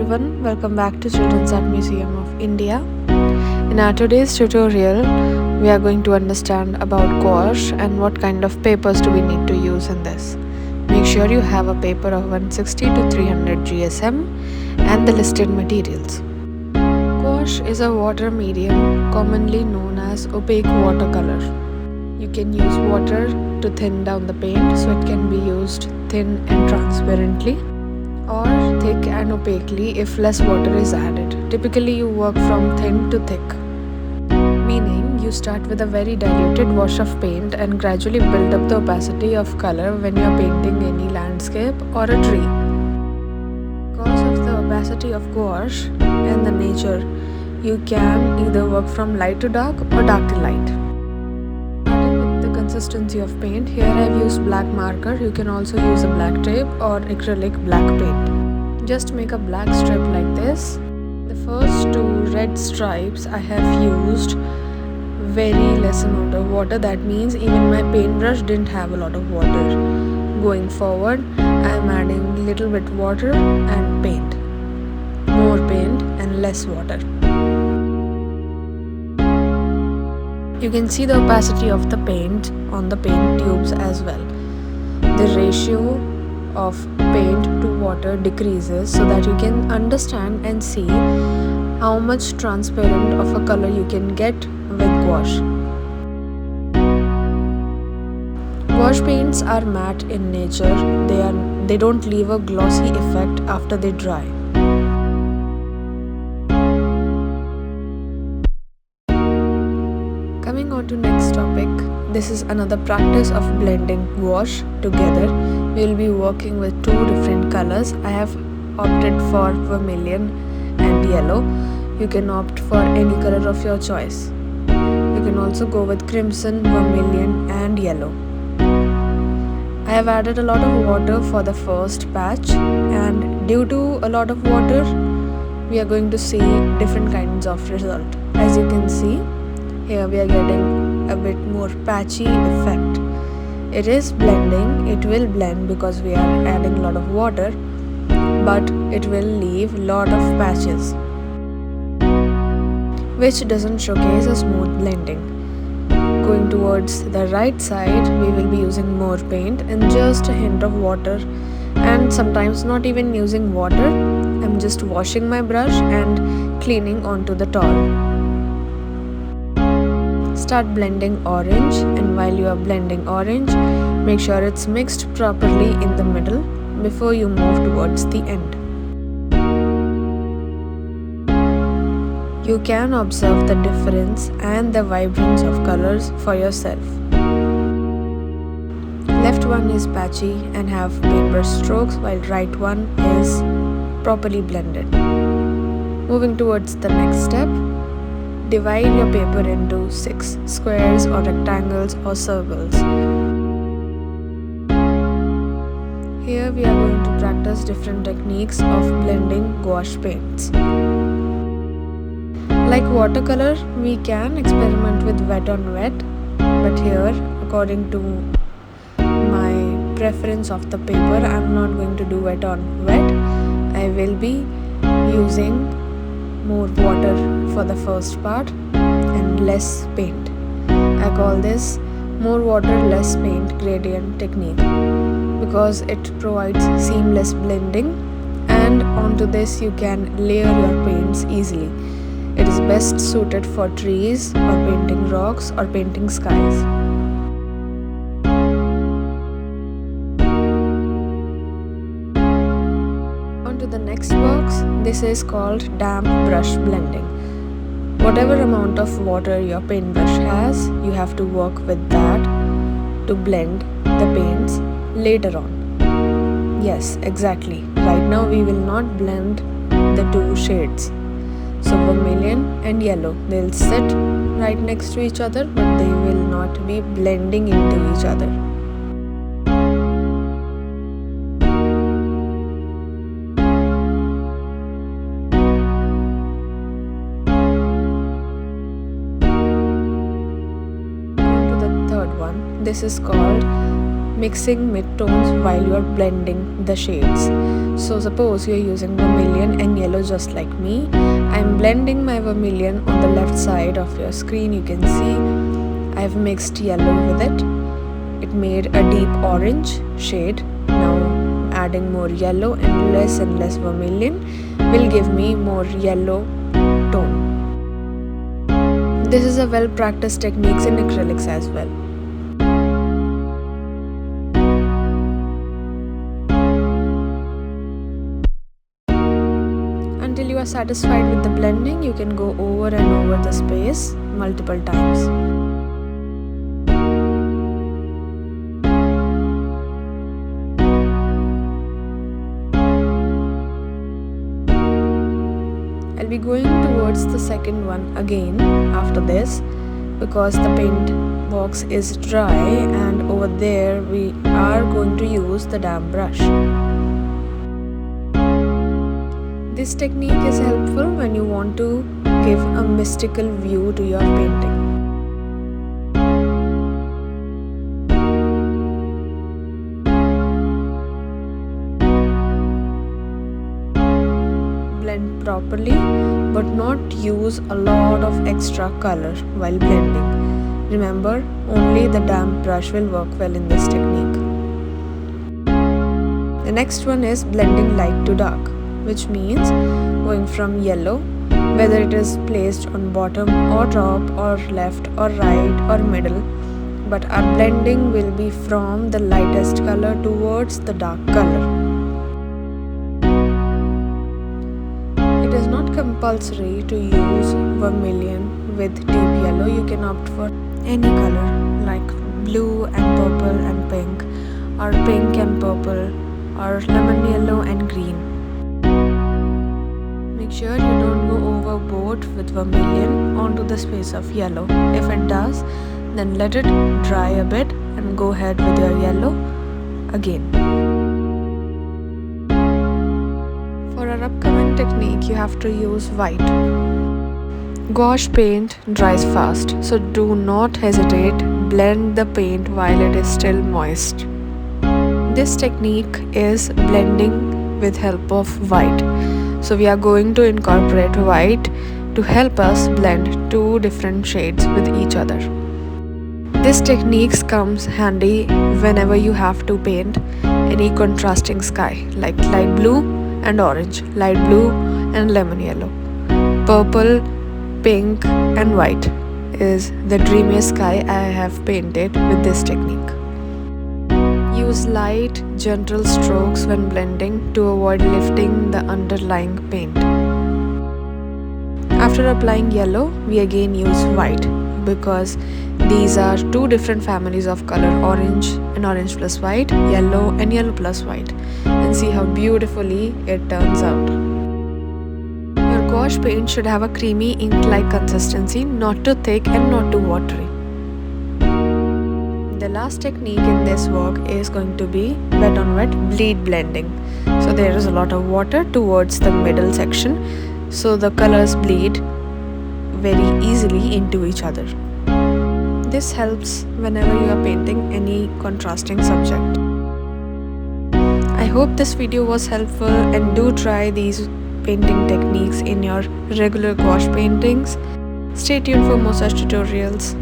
everyone, welcome back to Children's Art Museum of India. In our today's tutorial, we are going to understand about gouache and what kind of papers do we need to use in this. Make sure you have a paper of 160 to 300 GSM and the listed materials. Gouache is a water medium commonly known as opaque watercolor. You can use water to thin down the paint so it can be used thin and transparently, or thick and opaquely if less water is added. Typically you work from thin to thick, meaning you start with a very diluted wash of paint and gradually build up the opacity of color when you are painting any landscape or a tree. Because of the opacity of gouache and the nature, you can either work from light to dark or dark to light. Consistency of paint, here I have used black marker. You can also use a black tape or acrylic black paint. Just make a black strip like this. The first two red stripes I have used very less amount of water. That means even my paintbrush didn't have a lot of water. Going forward, I am adding little bit water and paint. More paint and less water. You can see the opacity of the paint on the paint tubes as well. The ratio of paint to water decreases so that you can understand and see how much transparent of a color you can get with gouache. Gouache paints are matte in nature. They don't leave a glossy effect after they dry. Coming on to next topic, this is another practice of blending gouache together. We will be working with two different colors. I have opted for vermilion and yellow. You can opt for any color of your choice. You can also go with crimson, vermilion and yellow. I have added a lot of water for the first patch, and due to a lot of water, we are going to see different kinds of result. As you can see, here we are getting a bit more patchy effect. It is blending, it will blend because we are adding a lot of water, but it will leave a lot of patches, which doesn't showcase a smooth blending. Going towards the right side, we will be using more paint and just a hint of water, and sometimes not even using water. I'm just washing my brush and cleaning onto the towel. Start blending orange, and while you are blending orange, make sure it's mixed properly in the middle before you move towards the end. You can observe the difference and the vibrance of colors for yourself. Left one is patchy and have paintbrush strokes, while right one is properly blended. Moving towards the next step, divide your paper into 6 squares or rectangles or circles. Here we are going to practice different techniques of blending gouache paints. Like watercolor, we can experiment with wet on wet, but here, according to my preference of the paper, I am not going to do wet on wet. I will be using more water for the first part and less paint. I call this more water less paint gradient technique because it provides seamless blending, and onto this you can layer your paints easily. It is best suited for trees or painting rocks or painting skies. Onto the next box, this is called damp brush blending. Whatever amount of water your paintbrush has, you have to work with that to blend the paints later on. Yes, exactly. Right now we will not blend the two shades. So vermilion and yellow, they'll sit right next to each other, but they will not be blending into each other. This is called mixing midtones while you are blending the shades. So suppose you're using vermilion and yellow just like me. I'm blending my vermilion on the left side of your screen. You can see I've mixed yellow with it. It made a deep orange shade. Now adding more yellow and less vermilion will give me more yellow tone. This is a well practiced technique in acrylics as well. Until you are satisfied with the blending, you can go over and over the space multiple times. I'll be going towards the second one again after this because the paint box is dry, and over there we are going to use the damp brush. This technique is helpful when you want to give a mystical view to your painting. Blend properly, but not use a lot of extra color while blending. Remember, only the damp brush will work well in this technique. The next one is blending light to dark, which means going from yellow, whether it is placed on bottom or top or left or right or middle, but our blending will be from the lightest color towards the dark color. It is not compulsory to use vermilion with deep yellow. You can opt for any color like blue and purple and pink, or pink and purple, or lemon yellow and green. Make sure you don't go overboard with vermilion onto the space of yellow. If it does, then let it dry a bit and go ahead with your yellow again. For our upcoming technique, you have to use white. Gouache paint dries fast, so do not hesitate. Blend the paint while it is still moist. This technique is blending with help of white. So we are going to incorporate white to help us blend two different shades with each other. This technique comes handy whenever you have to paint any contrasting sky like light blue and orange, light blue and lemon yellow. Purple, pink and white is the dreamiest sky I have painted with this technique. Use light, gentle strokes when blending to avoid lifting the underlying paint. After applying yellow, we again use white because these are two different families of color, orange and orange plus white, yellow and yellow plus white, and see how beautifully it turns out. Your gouache paint should have a creamy ink-like consistency, not too thick and not too watery. The last technique in this work is going to be wet on wet bleed blending. So there is a lot of water towards the middle section, so the colors bleed very easily into each other. This helps whenever you are painting any contrasting subject. I hope this video was helpful, and do try these painting techniques in your regular gouache paintings. Stay tuned for more such tutorials.